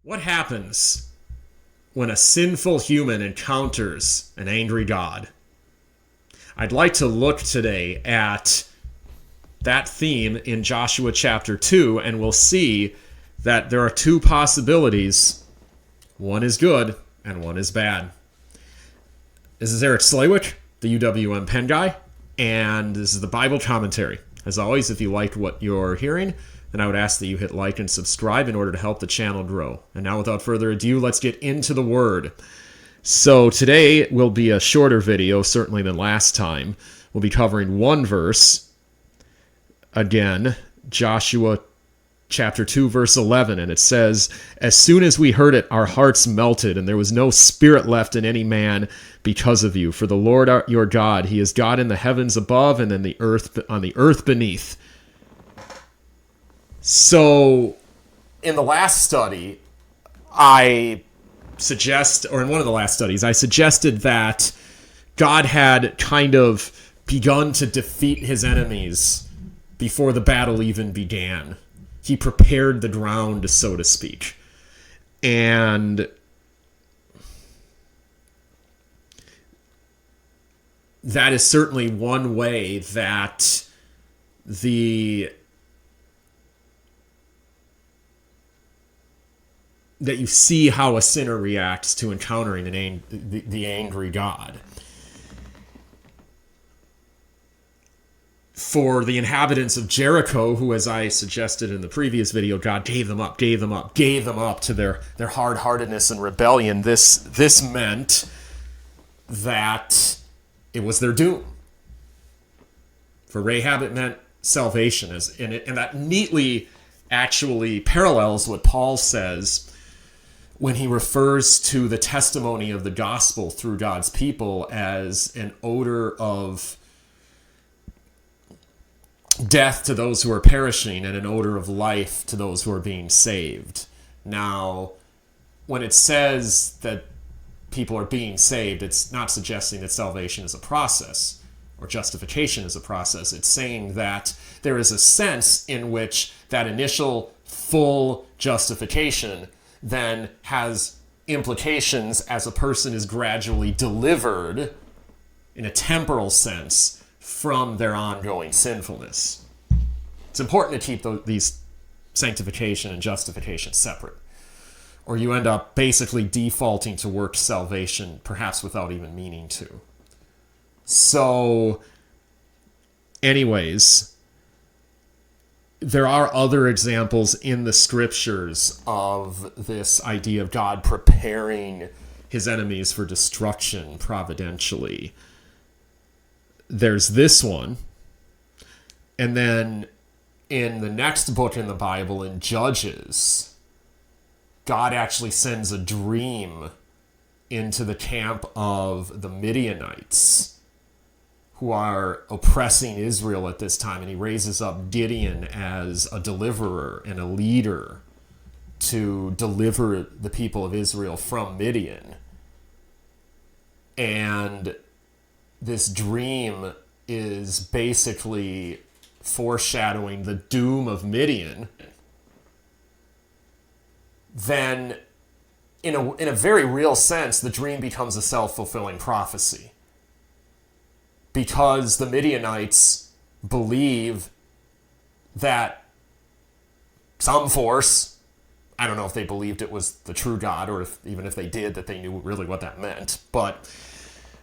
What happens when a sinful human encounters an angry God? I'd like to look today at that theme in Joshua chapter 2, and we'll see that there are two possibilities. One is good, and one is bad. This is Eric Slawick, the UWM Pen Guy, and this is the Bible Commentary. As always, if you liked what you're hearing, then I would ask that you hit like and subscribe in order to help the channel grow. And now, without further ado, let's get into the Word. So today will be a shorter video, certainly than last time. We'll be covering one verse. Again, Joshua chapter 2, verse 11, and it says, "As soon as we heard it, our hearts melted, and there was no spirit left in any man because of you. For the Lord your God, he is God in the heavens above and in the earth on the earth beneath." So, in the last study, in one of the last studies, I suggested that God had kind of begun to defeat his enemies before the battle even began. He prepared the ground, so to speak. And that is certainly one way that that you see how a sinner reacts to encountering the angry God. For the inhabitants of Jericho, who, as I suggested in the previous video, God gave them up to their hard-heartedness and rebellion. This meant that it was their doom. For Rahab, it meant salvation, and that neatly actually parallels what Paul says when he refers to the testimony of the gospel through God's people as an odor of death to those who are perishing and an odor of life to those who are being saved. Now, when it says that people are being saved, it's not suggesting that salvation is a process or justification is a process. It's saying that there is a sense in which that initial full justification then has implications as a person is gradually delivered in a temporal sense from their ongoing sinfulness. It's important to keep these sanctification and justification separate, or you end up basically defaulting to works salvation, perhaps without even meaning to. So, anyways, there are other examples in the scriptures of this idea of God preparing his enemies for destruction providentially. There's this one. And then in the next book in the Bible, in Judges, God actually sends a dream into the camp of the Midianites, who are oppressing Israel at this time, and he raises up Gideon as a deliverer and a leader to deliver the people of Israel from Midian. And this dream is basically foreshadowing the doom of Midian. Then, in a very real sense, the dream becomes a self-fulfilling prophecy, because the Midianites believe that some force, I don't know if they believed it was the true God, or even if they did, that they knew really what that meant, but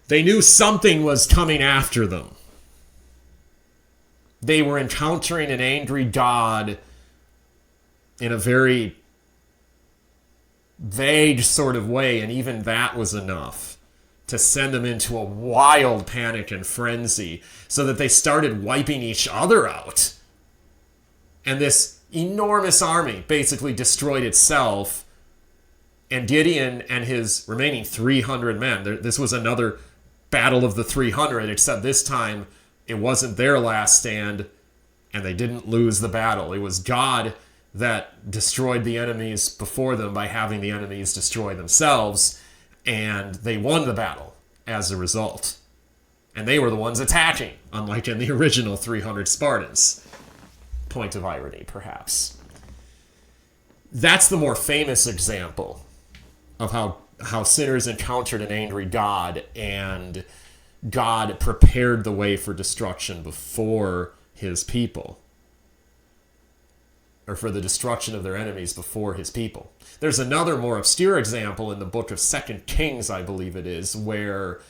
they knew something was coming after them. They were encountering an angry God in a very vague sort of way, and even that was enough to send them into a wild panic and frenzy, so that they started wiping each other out. And this enormous army basically destroyed itself, and Gideon and his remaining 300 men, this was another battle of the 300, except this time it wasn't their last stand, and they didn't lose the battle. It was God that destroyed the enemies before them by having the enemies destroy themselves, and they won the battle as a result. And they were the ones attacking, unlike in the original 300 Spartans. Point of irony, perhaps. That's the more famous example of how sinners encountered an angry God, and God prepared the way for destruction before his people, or for the destruction of their enemies before his people. There's another more obscure example in the book of 2 Kings, I believe it is, where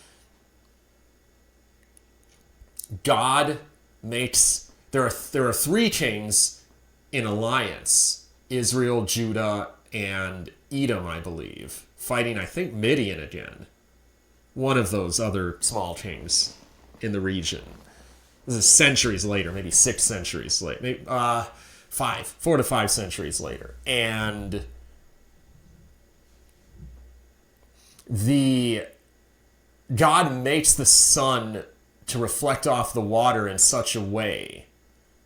God makes... There are three kings in alliance: Israel, Judah, and Edom, I believe, fighting, I think, Midian again. One of those other small kings in the region. This is centuries later, maybe 6 centuries later. Maybe, 4 to 5 centuries later. And God makes the sun to reflect off the water in such a way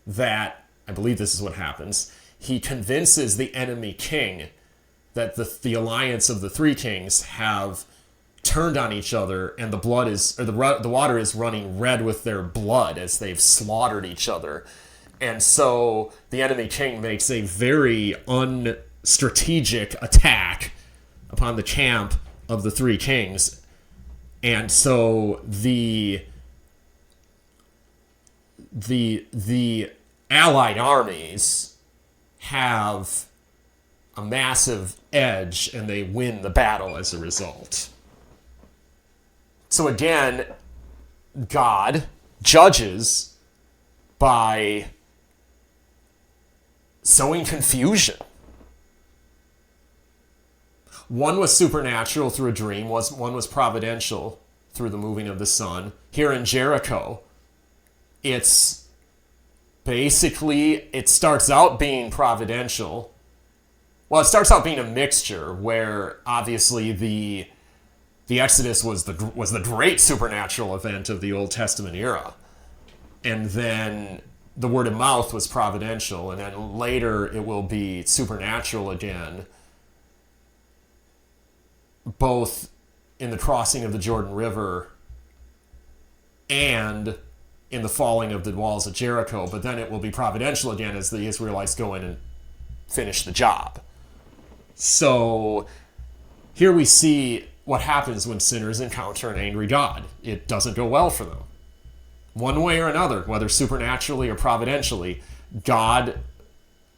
that, I believe this is what happens, he convinces the enemy king that the alliance of the three kings have turned on each other, and the water is running red with their blood as they've slaughtered each other. And so the enemy king makes a very unstrategic attack upon the camp of the three kings. And so the allied armies have a massive edge, and they win the battle as a result. So again, God judges by sowing confusion. One was supernatural through a dream, one was providential through the moving of the sun. Here in Jericho, it's basically, it starts out being providential. Well, it starts out being a mixture where obviously the Exodus was the great supernatural event of the Old Testament era. And then the word of mouth was providential, and then later it will be supernatural again, both in the crossing of the Jordan River and in the falling of the walls of Jericho. But then it will be providential again as the Israelites go in and finish the job. So here we see what happens when sinners encounter an angry God. It doesn't go well for them. One way or another, whether supernaturally or providentially, God,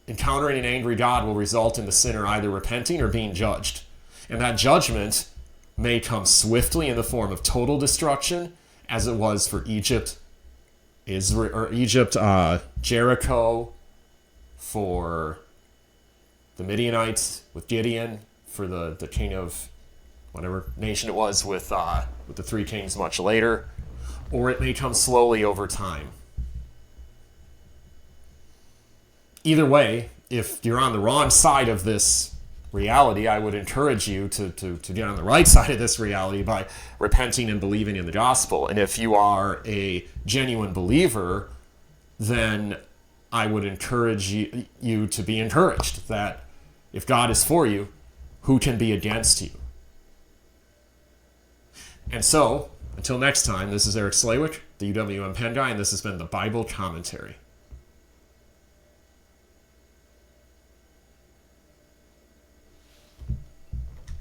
encountering an angry God, will result in the sinner either repenting or being judged. And that judgment may come swiftly in the form of total destruction, as it was for Jericho, for the Midianites with Gideon, for the king of whatever nation it was with the three kings much later, or it may come slowly over time. Either way, if you're on the wrong side of this reality, I would encourage you to get on the right side of this reality by repenting and believing in the gospel. And if you are a genuine believer, then I would encourage you to be encouraged that if God is for you, who can be against you? And so, until next time, this is Eric Slawick, the UWM Penn Guy, and this has been the Bible Commentary.